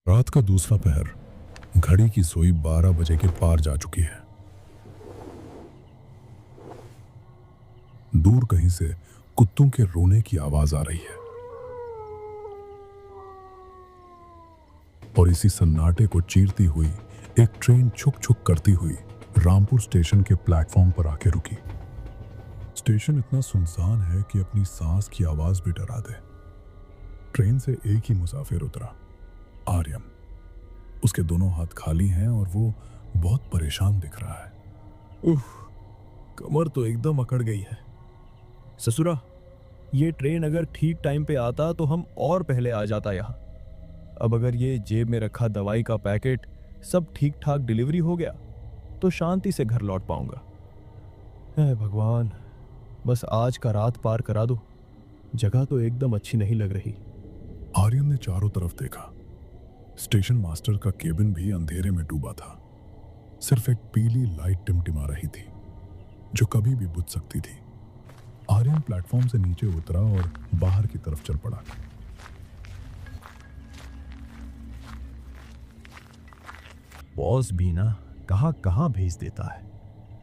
रात का दूसरा पहर। घड़ी की सुई 12 बजे के पार जा चुकी है। दूर कहीं से कुत्तों के रोने की आवाज आ रही है और इसी सन्नाटे को चीरती हुई एक ट्रेन छुक छुक करती हुई रामपुर स्टेशन के प्लेटफॉर्म पर आके रुकी। स्टेशन इतना सुनसान है कि अपनी सांस की आवाज भी डरा दे। ट्रेन से एक ही मुसाफिर उतरा, आर्यन। उसके दोनों हाथ खाली हैं और वो बहुत परेशान दिख रहा है। उफ, कमर तो एकदम अकड़ गई है। ससुरा, ये ट्रेन अगर ठीक टाइम पे आता तो हम और पहले आ जाता यहाँ। अब अगर ये जेब में रखा दवाई का पैकेट सब ठीक ठाक डिलीवरी हो गया तो शांति से घर लौट पाऊंगा। हे भगवान, बस आज का रात पार करा दो। जगह तो एकदम अच्छी नहीं लग रही। आर्यन ने चारों तरफ देखा। स्टेशन मास्टर का केबिन भी अंधेरे में डूबा था। सिर्फ एक पीली लाइट टिमटिमा रही थी जो कभी भी बुझ सकती थी। आर्यन प्लेटफॉर्म से नीचे उतरा और बाहर की तरफ चल पड़ा। बॉस भी ना कहाँ कहाँ भेज देता है।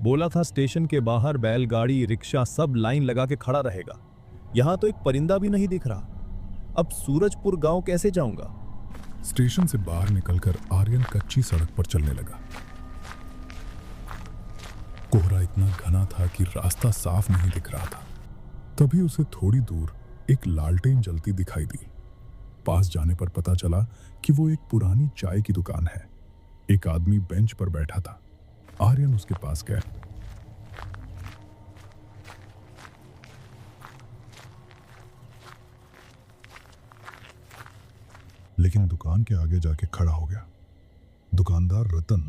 बोला था स्टेशन के बाहर बैलगाड़ी रिक्शा सब लाइन लगा के खड़ा रहेगा। यहाँ तो एक परिंदा भी नहीं दिख रहा। अब सूरजपुर गांव कैसे जाऊंगा? स्टेशन से बाहर निकलकर आर्यन कच्ची सड़क पर चलने लगा। कोहरा इतना घना था कि रास्ता साफ नहीं दिख रहा था। तभी उसे थोड़ी दूर एक लालटेन जलती दिखाई दी। पास जाने पर पता चला कि वो एक पुरानी चाय की दुकान है। एक आदमी बेंच पर बैठा था। आर्यन उसके पास गया। लेकिन दुकान के आगे जाके खड़ा हो गया। दुकानदार रतन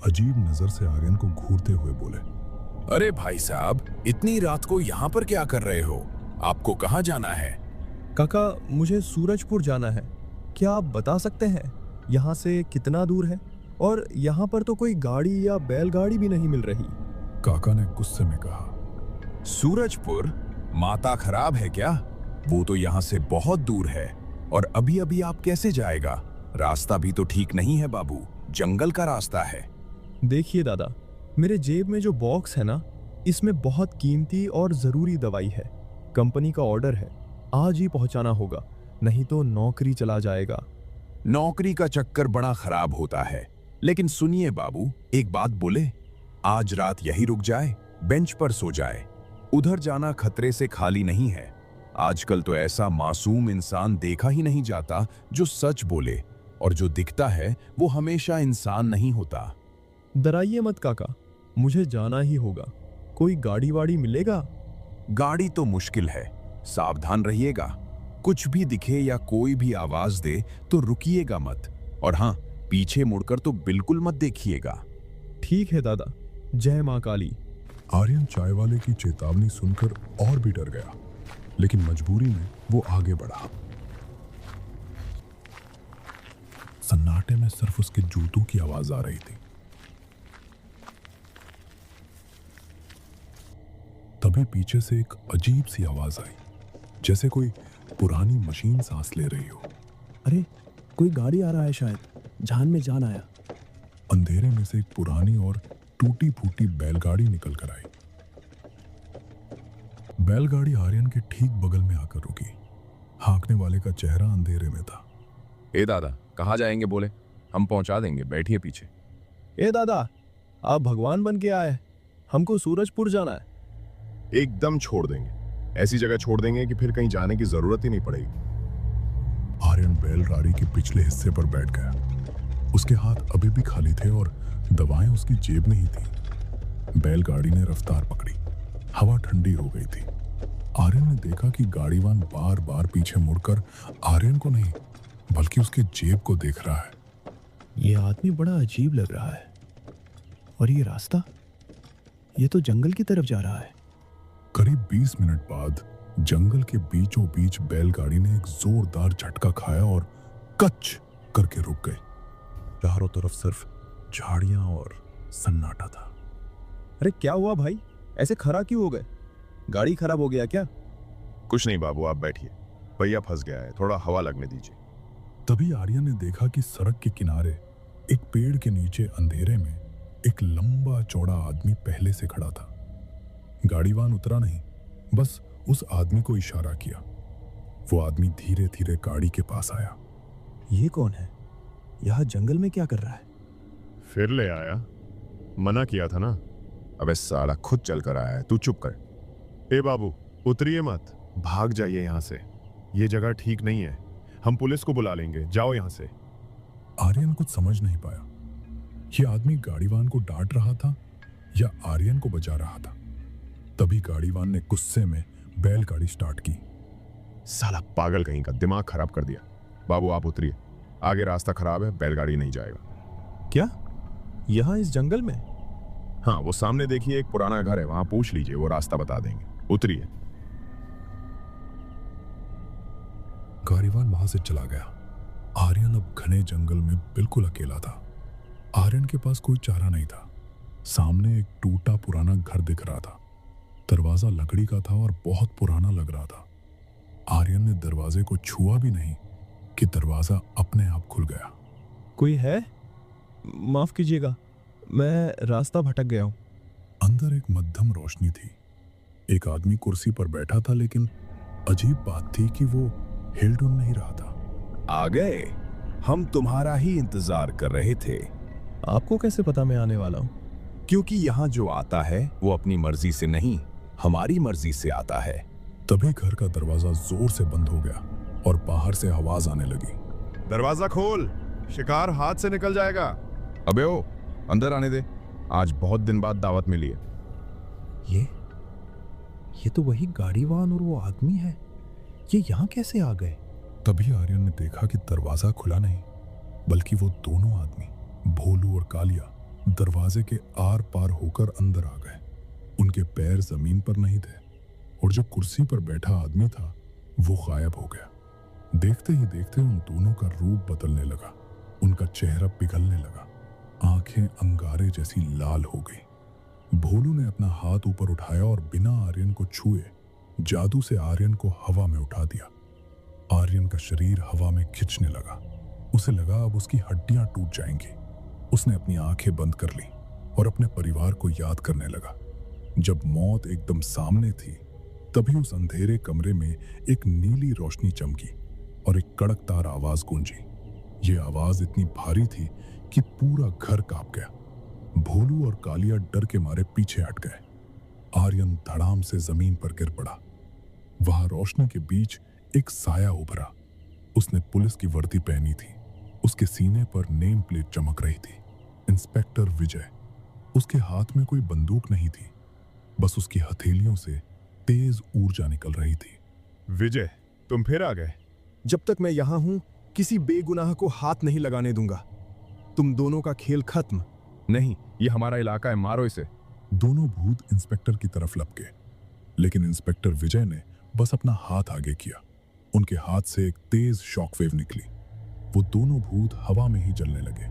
अजीब नजर से आर्यन को घूरते हुए बोले, अरे भाई साहब, इतनी रात को यहाँ पर क्या कर रहे हो? आपको कहाँ जाना है? काका, मुझे सूरजपुर जाना है। क्या आप बता सकते हैं यहाँ से कितना दूर है? और यहाँ पर तो कोई गाड़ी या बैलगाड़ी भी नहीं मिल रही। काका ने गुस्से में कहा, सूरजपुर? माता खराब है क्या? वो तो यहाँ से बहुत दूर है। और अभी अभी आप कैसे जाएगा? रास्ता भी तो ठीक नहीं है बाबू, जंगल का रास्ता है। देखिए दादा, मेरे जेब में जो बॉक्स है ना, इसमें बहुत कीमती और ज़रूरी दवाई है। कंपनी का ऑर्डर है, आज ही पहुंचाना होगा, नहीं तो नौकरी चला जाएगा। नौकरी का चक्कर बड़ा खराब होता है। लेकिन सुनिए बाबू, एक बात बोले, आज रात यही रुक जाए, बेंच पर सो जाए। उधर जाना खतरे से खाली नहीं है। आजकल तो ऐसा मासूम इंसान देखा ही नहीं जाता जो सच बोले, और जो दिखता है वो हमेशा इंसान नहीं होता। डराइए मत काका, मुझे जाना ही होगा। कोई गाड़ी वाड़ी मिलेगा? गाड़ी तो मुश्किल है, सावधान रहिएगा। कुछ भी दिखे या कोई भी आवाज दे तो रुकिएगा मत। और हाँ, पीछे मुड़कर तो बिल्कुल मत देखिएगा। ठीक है दादा, जय माँ काली। आर्यन चाय वाले की चेतावनी सुनकर और भी डर गया, लेकिन मजबूरी में वो आगे बढ़ा। सन्नाटे में सिर्फ उसके जूतों की आवाज आ रही थी। तभी पीछे से एक अजीब सी आवाज आई, जैसे कोई पुरानी मशीन सांस ले रही हो। अरे, कोई गाड़ी आ रहा है शायद। जान में जान आया। अंधेरे में से एक पुरानी और टूटी फूटी बैलगाड़ी निकल कर आई। बैलगाड़ी आर्यन के ठीक बगल में आकर रुकी। हाँकने वाले का चेहरा अंधेरे में था। ए दादा, कहाँ जाएंगे बोले? हम पहुंचा देंगे, बैठिए पीछे। ए दादा, आप भगवान बन के आए। हमको सूरजपुर जाना है। एकदम छोड़ देंगे। ऐसी जगह छोड़ देंगे कि फिर कहीं जाने की जरूरत ही नहीं पड़ेगी। आर्यन बैलगाड़ी के पिछले हिस्से पर बैठ गया। उसके हाथ अभी भी खाली थे और दवाएं उसकी जेब में ही थी। बैलगाड़ी ने रफ्तार पकड़ी। हवा ठंडी हो गई थी। आर्यन ने देखा कि गाड़ीवान बार बार पीछे मुड़कर आर्यन को नहीं बल्कि उसके जेब को देख रहा है। ये आदमी बड़ा अजीब लग रहा है। और ये रास्ता, ये तो जंगल की तरफ जा रहा है। करीब 20 मिनट बाद जंगल के बीचों बीच बैलगाड़ी ने एक जोरदार झटका खाया और कच करके रुक गई। चारों तरफ सिर्फ झाड़ियां और सन्नाटा था। अरे क्या हुआ भाई, ऐसे खड़ा क्यों हो गए? गाड़ी खराब हो गया क्या? कुछ नहीं बाबू, आप बैठिए। पहिया फंस गया है, थोड़ा हवा लगने दीजिए। तभी आर्यन ने देखा कि सड़क के किनारे एक पेड़ के नीचे अंधेरे में एक लंबा चौड़ा आदमी पहले से खड़ा था। गाड़ीवान उतरा नहीं, बस उस आदमी को इशारा किया। वो आदमी धीरे धीरे गाड़ी के पास आया। ये कौन है? यहाँ जंगल में क्या कर रहा है? फिर ले आया, मना किया था ना। अबे साला खुद चल कर आया है, तू चुप कर। ए बाबू, उतरिए मत, भाग जाइए यहाँ से। ये जगह ठीक नहीं है, हम पुलिस को बुला लेंगे, जाओ यहाँ से। आर्यन कुछ समझ नहीं पाया। ये आदमी गाड़ीवान को डांट रहा था या आर्यन को बचा रहा था। तभी गाड़ीवान ने गुस्से में बैलगाड़ी स्टार्ट की। साला पागल कहीं का, दिमाग खराब कर दिया। बाबू आप उतरिए, आगे रास्ता खराब है, बैलगाड़ी नहीं जाएगा। क्या? यहाँ इस जंगल में? हाँ, वो सामने देखिए एक पुराना घर है, वहां पूछ लीजिए, वो रास्ता बता देंगे। उतरिए। गाड़ीवान वहां से चला गया। आर्यन अब घने जंगल में बिल्कुल अकेला था। आर्यन के पास कोई चारा नहीं था। सामने एक टूटा पुराना घर दिख रहा था। दरवाजा लकड़ी का था और बहुत पुराना लग रहा था। आर्यन ने दरवाजे को छुआ भी नहीं कि दरवाजा अपने आप खुल गया। कोई है? माफ कीजिएगा, मैं रास्ता भटक गया हूँ। अंदर एक मध्यम रोशनी थी। एक आदमी कुर्सी पर बैठा था, लेकिन अजीब बात थी कि वो हिल-डुल नहीं रहा था। आ गए, हम तुम्हारा ही इंतजार कर रहे थे। आपको कैसे पता मैं आने वाला हूँ? क्योंकि यहाँ जो आता है वो अपनी मर्जी से नहीं, हमारी मर्जी से आता है। तभी घर का दरवाजा जोर से बंद हो गया और बाहर से आवाज आने लगी। दरवाजा खोल, शिकार हाथ से निकल जाएगा। अबे ओ, अंदर आने दे, आज बहुत दिन बाद दावत मिली है। ये तो वही गाड़ीवान और वो आदमी है। ये यहाँ कैसे आ गए? तभी आर्यन ने देखा कि दरवाजा खुला नहीं, बल्कि वो दोनों आदमी, भोलू और कालिया, दरवाजे के आर पार होकर अंदर आ गए। उनके पैर जमीन पर नहीं थे और जो कुर्सी पर बैठा आदमी था वो गायब हो गया। देखते ही देखते उन दोनों का रूप बदलने लगा। उनका चेहरा पिघलने लगा, आंखें अंगारे जैसी लाल हो गई। भोलू ने अपना हाथ ऊपर उठाया और बिना आर्यन को छुए जादू से आर्यन को हवा में उठा दिया। आर्यन का शरीर हवा में खिंचने लगा। उसे लगा अब उसकी हड्डियां टूट जाएंगी। उसने अपनी आंखें बंद कर ली और अपने परिवार को याद करने लगा। जब मौत एकदम सामने थी, तभी उस अंधेरे कमरे में एक नीली रोशनी चमकी और एक कड़कदार आवाज गूंजी। ये आवाज इतनी भारी थी कि पूरा घर कांप गया। भोलू और कालिया डर के मारे पीछे हट गए। आर्यन धड़ाम से जमीन पर गिर पड़ा। वहां रोशनी के बीच एक साया उभरा। उसने पुलिस की वर्दी पहनी थी। उसके सीने पर नेम प्लेट चमक रही थी, इंस्पेक्टर विजय। उसके हाथ में कोई बंदूक नहीं थी, बस उसकी हथेलियों से तेज ऊर्जा निकल रही थी। विजय, तुम फिर आ गए। जब तक मैं यहाँ हूँ किसी बेगुनाह को हाथ नहीं लगाने दूंगा। तुम दोनों का खेल खत्म। नहीं, ये हमारा इलाका है, मारो इसे। दोनों भूत इंस्पेक्टर की तरफ लपके, लेकिन इंस्पेक्टर विजय ने बस अपना हाथ आगे किया। उनके हाथ से एक तेज शॉकवेव निकली। वो दोनों भूत हवा में ही जलने लगे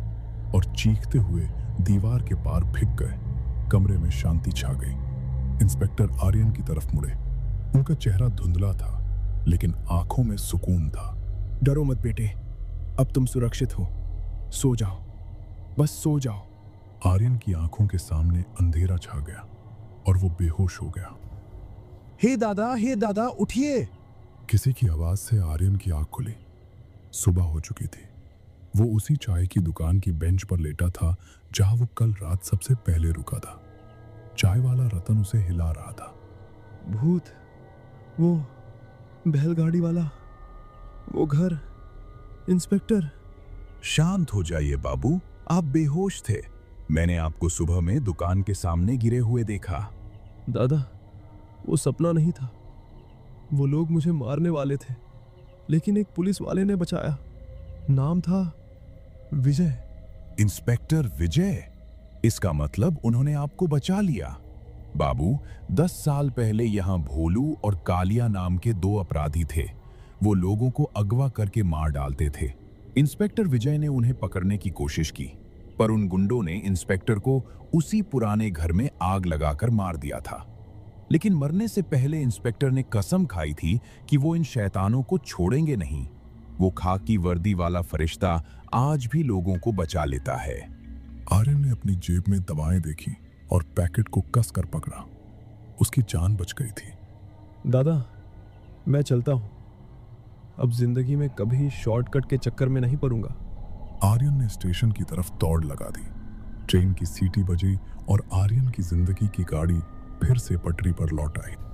और चीखते हुए दीवार के पार फिक गए। कमरे में शांति छा गई। इंस्पेक्टर आर्यन की तरफ मुड़े। उनका चेहरा धुंधला था, लेकिन आंखों में सुकून था। डरो मत बेटे, अब तुम सुरक्षित हो। सो जाओ, बस सो जाओ। आर्यन की आंखों के सामने अंधेरा छा गया और वो बेहोश हो गया। हे दादा उठिए। किसी की आवाज से आर्यन की आंख खुली। सुबह हो चुकी थी। वो उसी चाय की दुकान की बेंच पर लेटा था जहां वो कल रात सबसे पहले रुका था। चाय वाला रतन उसे हिला रहा था। भूत, वो बैलगाड़ी वाला, वो घर, इंस्पेक्टर। शांत हो जाइए बाबू, आप बेहोश थे। मैंने आपको सुबह में दुकान के सामने गिरे हुए देखा। दादा, वो सपना नहीं था। वो लोग मुझे मारने वाले थे, लेकिन एक पुलिस वाले ने बचाया। नाम था विजय। इंस्पेक्टर विजय? इसका मतलब उन्होंने आपको बचा लिया। बाबू, 10 साल पहले यहाँ भोलू और कालिया नाम के 2 अपराधी थे। वो लोगों को अगवा करके मार डालते थे। इंस्पेक्टर विजय ने उन्हें पकड़ने की कोशिश की, पर उन गुंडों ने इंस्पेक्टर को उसी पुराने घर में आग लगाकर मार दिया था। लेकिन मरने से पहले इंस्पेक्टर ने कसम खाई थी कि वो इन शैतानों को छोड़ेंगे नहीं। वो खाकी वर्दी वाला फरिश्ता आज भी लोगों को बचा लेता है। आर्यन ने अपनी जेब में दवाएं देखी और पैकेट को कस कर पकड़ा। उसकी जान बच गई थी। दादा, मैं चलता हूँ। अब जिंदगी में कभी शॉर्टकट के चक्कर में नहीं पड़ूंगा। आर्यन ने स्टेशन की तरफ दौड़ लगा दी। ट्रेन की सीटी बजी और आर्यन की जिंदगी की गाड़ी फिर से पटरी पर लौट आई।